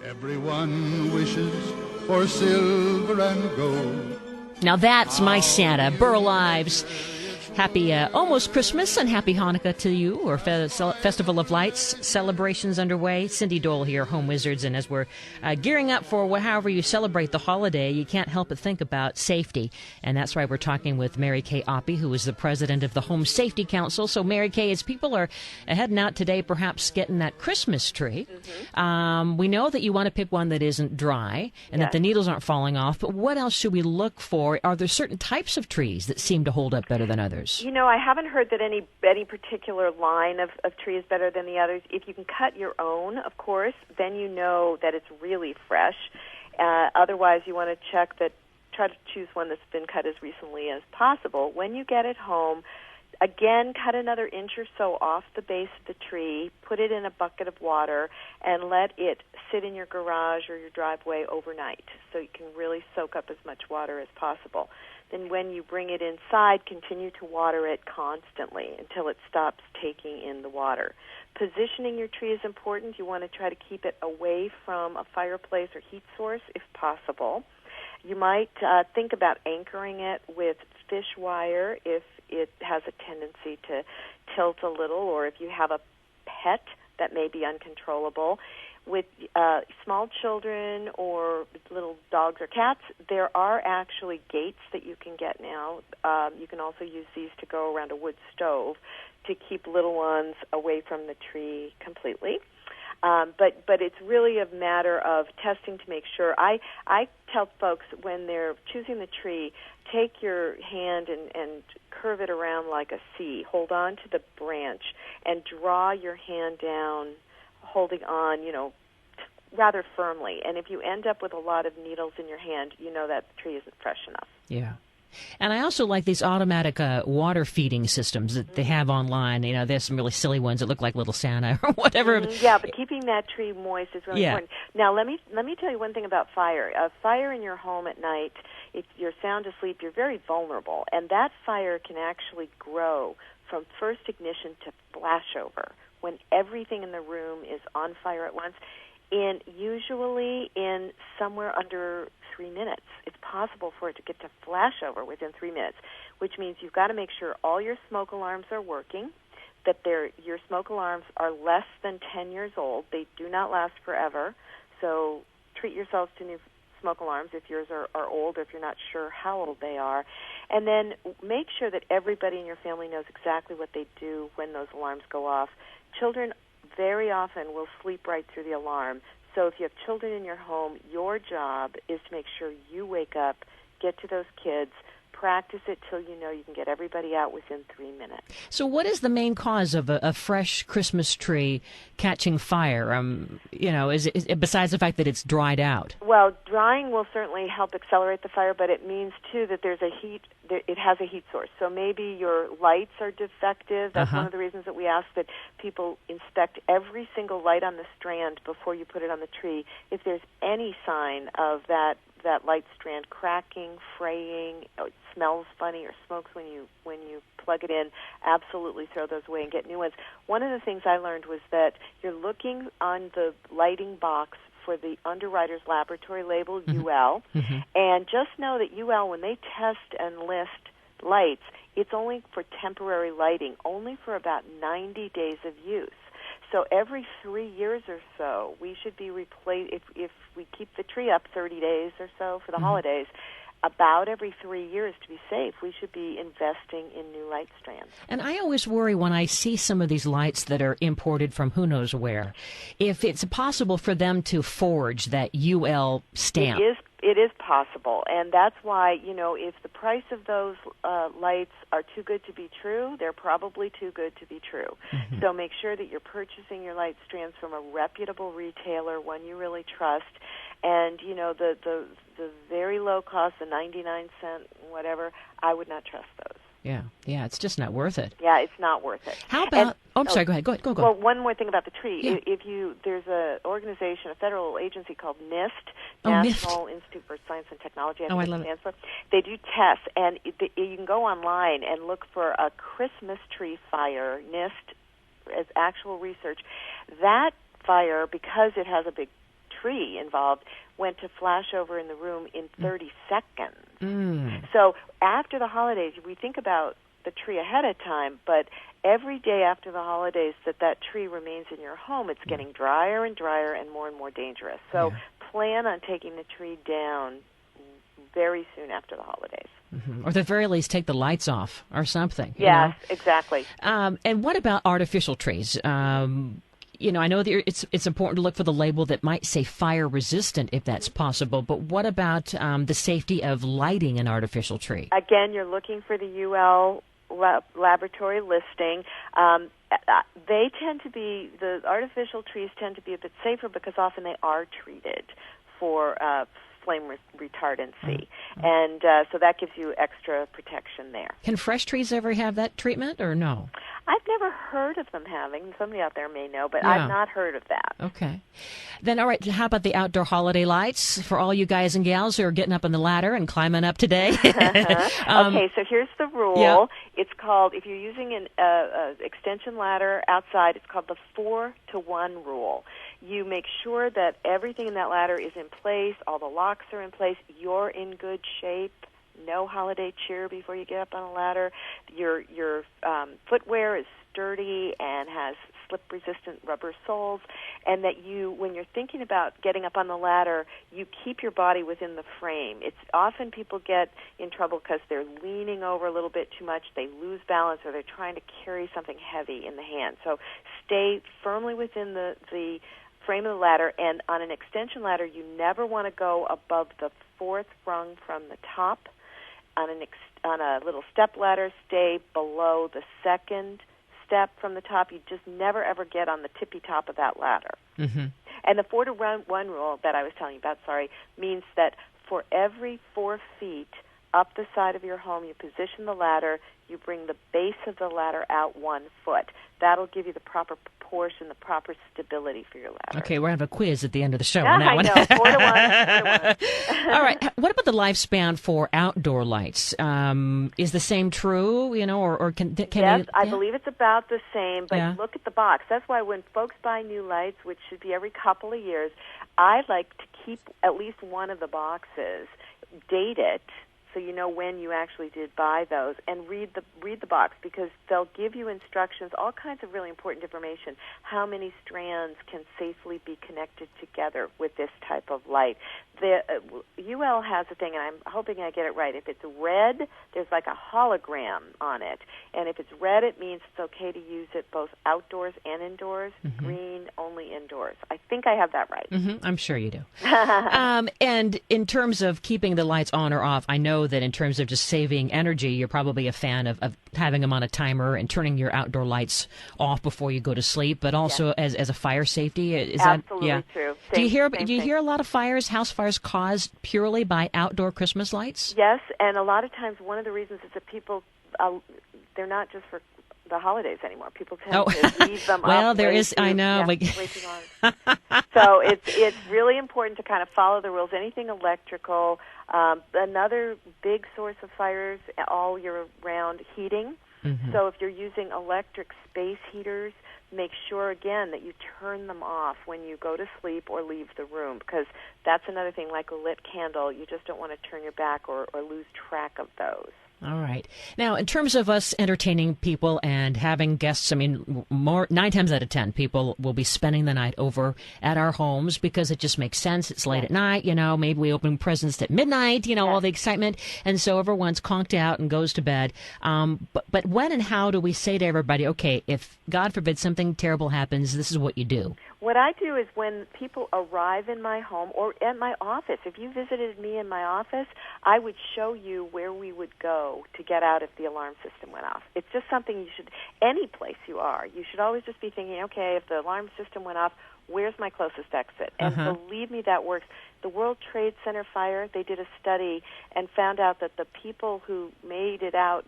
Everyone wishes for silver and gold. Now that's my Santa, Burl Ives. Happy almost Christmas and happy Hanukkah to you, or Festival of Lights celebrations underway. Cindy Dole here, Home Wizards, and as we're gearing up for however you celebrate the holiday, you can't help but think about safety. And that's why we're talking with Mary Kay Oppie, who is the president of the Home Safety Council. So Mary Kay, as people are heading out today, perhaps getting that Christmas tree, we know that you want to pick one that isn't dry and that the needles aren't falling off, but what else should we look for? Are there certain types of trees that seem to hold up better than others? You know, I haven't heard that any particular line of tree is better than the others. If you can cut your own, of course, then you know that it's really fresh. Otherwise, you want to try to choose one that's been cut as recently as possible. When you get it home, again, cut another inch or so off the base of the tree, put it in a bucket of water, and let it sit in your garage or your driveway overnight so you can really soak up as much water as possible. Then when you bring it inside, continue to water it constantly until it stops taking in the water. Positioning your tree is important. You want to try to keep it away from a fireplace or heat source if possible. You might think about anchoring it with fish wire if it has a tendency to tilt a little, or if you have a pet that may be uncontrollable. With small children or little dogs or cats, there are actually gates that you can get now. You can also use these to go around a wood stove to keep little ones away from the tree completely. But it's really a matter of testing to make sure. I tell folks when they're choosing the tree, take your hand and curve it around like a C. Hold on to the branch and draw your hand down, holding on, rather firmly. And if you end up with a lot of needles in your hand, you know that the tree isn't fresh enough. Yeah. And I also like these automatic water feeding systems that they have online. There's some really silly ones that look like Little Santa or whatever. Yeah, but keeping that tree moist is really important. Now, let me tell you one thing about fire. A fire in your home at night, if you're sound asleep, you're very vulnerable. And that fire can actually grow from first ignition to flashover when everything in the room is on fire at once. Usually in somewhere under 3 minutes. It's possible for it to get to flashover within 3 minutes, which means you've got to make sure all your smoke alarms are working, that your smoke alarms are less than 10 years old. They do not last forever, so treat yourselves to new smoke alarms if yours are old, or if you're not sure how old they are. And then make sure that everybody in your family knows exactly what they do when those alarms go off. Children very often will sleep right through the alarm. So if you have children in your home, your job is to make sure you wake up, get to those kids, practice it till you know you can get everybody out within 3 minutes. So what is the main cause of a fresh Christmas tree catching fire? Is it, besides the fact that it's dried out? Well, drying will certainly help accelerate the fire, but it means, too, that it has a heat source. So maybe your lights are defective. That's one of the reasons that we ask that people inspect every single light on the strand before you put it on the tree. If there's any sign of that light strand cracking, fraying, it smells funny or smokes when you plug it in, absolutely throw those away and get new ones. One of the things I learned was that you're looking on the lighting box for the Underwriters Laboratory label, UL, and just know that UL, when they test and list lights, it's only for temporary lighting, only for about 90 days of use. So every 3 years or so, we should be replaced. If we keep the tree up 30 days or so for the holidays, about every 3 years to be safe, we should be investing in new light strands. And I always worry when I see some of these lights that are imported from who knows where, if it's possible for them to forge that UL stamp. It is possible, and that's why, if the price of those lights are too good to be true, they're probably too good to be true. So make sure that you're purchasing your light strands from a reputable retailer, one you really trust, and, the very low cost, the 99-cent whatever, I would not trust those. Yeah, it's just not worth it. Yeah, it's not worth it. How about? I'm sorry. Go ahead. Go. Well, one more thing about the tree. Yeah. There's a organization, a federal agency called NIST, NIST. National Institute for Science and Technology. I love it. They do tests, and you can go online and look for a Christmas tree fire. NIST as actual research. That fire, because it has a big tree involved went to flash over in the room in 30 seconds. So after the holidays, we think about the tree ahead of time, but every day after the holidays that tree remains in your home, it's getting drier and drier and more dangerous. So plan on taking the tree down very soon after the holidays. Or at the very least, take the lights off or something. Yes, exactly. And what about artificial trees? I know that it's important to look for the label that might say fire resistant if that's possible, but what about the safety of lighting an artificial tree? Again, you're looking for the UL laboratory listing. They tend to be, the artificial trees tend to be a bit safer because often they are treated for flame retardancy. And so that gives you extra protection there. Can fresh trees ever have that treatment or no? I've never heard of them having. Somebody out there may know, but I've not heard of that. Okay. Then, all right, how about the outdoor holiday lights for all you guys and gals who are getting up on the ladder and climbing up today? Okay, so here's the rule. Yeah. It's called, if you're using an extension ladder outside, it's called the 4-to-1 rule. You make sure that everything in that ladder is in place, all the locks are in place, you're in good shape. No holiday cheer before you get up on a ladder. Your footwear is sturdy and has slip-resistant rubber soles, and that you, when you're thinking about getting up on the ladder, you keep your body within the frame. It's often people get in trouble because they're leaning over a little bit too much, they lose balance, or they're trying to carry something heavy in the hand. So stay firmly within the frame of the ladder, and on an extension ladder, you never want to go above the 4th rung from the top. On a little step ladder, stay below the 2nd step from the top. You just never, ever get on the tippy top of that ladder. And the 4-to-1 rule that I was telling you about, means that for every 4 feet up the side of your home, you position the ladder, you bring the base of the ladder out 1 foot. That'll give you the proper proportion, the proper stability for your ladder. Okay, we're going to have a quiz at the end of the show on that one. I know, 4-to-1. All right, what about the lifespan for outdoor lights? Is the same true, or can Yes, I believe it's about the same, but look at the box. That's why when folks buy new lights, which should be every couple of years, I like to keep at least one of the boxes, date it, so you know when you actually did buy those, and read the box, because they'll give you instructions, all kinds of really important information, how many strands can safely be connected together with this type of light. The UL has a thing, and I'm hoping I get it right. If it's red, there's like a hologram on it, and if it's red, it means it's okay to use it both outdoors and indoors. Green, only indoors. I think I have that right. I'm sure you do. And in terms of keeping the lights on or off, I know that in terms of just saving energy, you're probably a fan of having them on a timer and turning your outdoor lights off before you go to sleep, but also as a fire safety. Is absolutely that true. Do you hear a lot of house fires caused purely by outdoor Christmas lights? Yes, and a lot of times one of the reasons is that people, they're not just for the holidays anymore. People tend to leave them well, up. There is, I know. Way too long. So it's really important to kind of follow the rules. Anything electrical. Another big source of fires all year round, heating. So if you're using electric space heaters, make sure, again, that you turn them off when you go to sleep or leave the room, because that's another thing, like a lit candle. You just don't want to turn your back or lose track of those. All right. Now, in terms of us entertaining people and having guests, 9 times out of 10, people will be spending the night over at our homes because it just makes sense. It's late at night, maybe we open presents at midnight, all the excitement. And so everyone's conked out and goes to bed. But when and how do we say to everybody, okay, if God forbid something terrible happens, this is what you do? What I do is when people arrive in my home or at my office, if you visited me in my office, I would show you where we would go to get out if the alarm system went off. It's just something you should, any place you are, you should always just be thinking, okay, if the alarm system went off, where's my closest exit? And believe me, that works. The World Trade Center fire, they did a study and found out that the people who made it out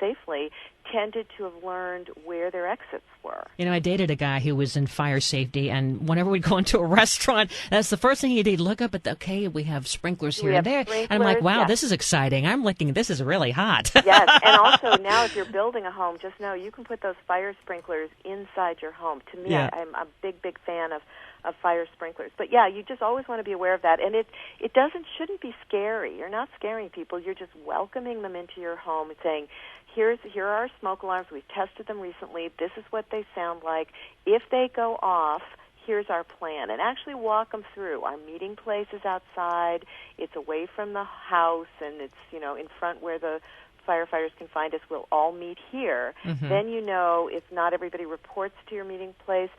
safely tended to have learned where their exits were. I dated a guy who was in fire safety, and whenever we'd go into a restaurant, that's the first thing he'd look up at, we have sprinklers here and there. And I'm like, wow, this is exciting. I'm looking, this is really hot. Yes, and also now if you're building a home, just know you can put those fire sprinklers inside your home. To me, I'm a big fan of fire sprinklers. But yeah, you just always want to be aware of that, and it shouldn't be scary. You're not scaring people. You're just welcoming them into your home and saying, here are our smoke alarms. We've tested them recently. This is what they sound like. If they go off, here's our plan, and actually walk them through. Our meeting place is outside. It's away from the house, and it's in front where the firefighters can find us. We'll all meet here. Mm-hmm. Then if not everybody reports to your meeting place,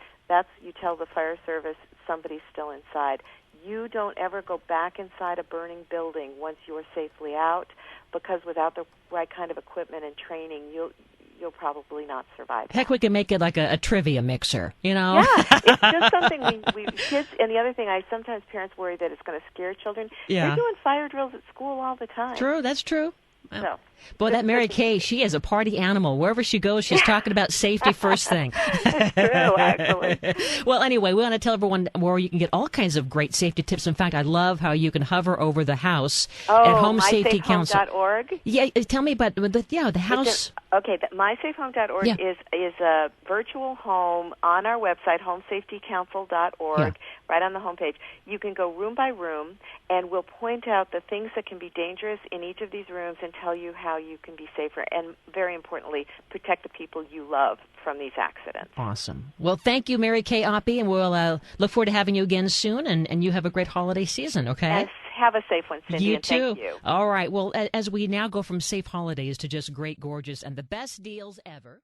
you tell the fire service somebody's still inside. You don't ever go back inside a burning building once you're safely out, because without the right kind of equipment and training, you'll probably not survive. Heck, we can make it like a trivia mixer, Yeah, it's just something we kids. And the other thing, sometimes parents worry that it's going to scare children. Yeah. They're doing fire drills at school all the time. True, that's true. So, boy, that Mary Kay, she is a party animal. Wherever she goes, she's talking about safety first thing. It's true, actually. Well, anyway, we want to tell everyone where you can get all kinds of great safety tips. In fact, I love how you can hover over the house at Home Safety Council. MySafeHome.org. Yeah, tell me about the house. MySafeHome.org is a virtual home on our website, homesafetycouncil.org, right on the homepage. You can go room by room, and we'll point out the things that can be dangerous in each of these rooms and tell you how you can be safer, and very importantly, protect the people you love from these accidents. Awesome. Well, thank you, Mary Kay Oppie, and we'll look forward to having you again soon, and you have a great holiday season, okay? And have a safe one, Cindy, You too. Thank you. All right. Well, as we now go from safe holidays to just great, gorgeous, and the best deals ever.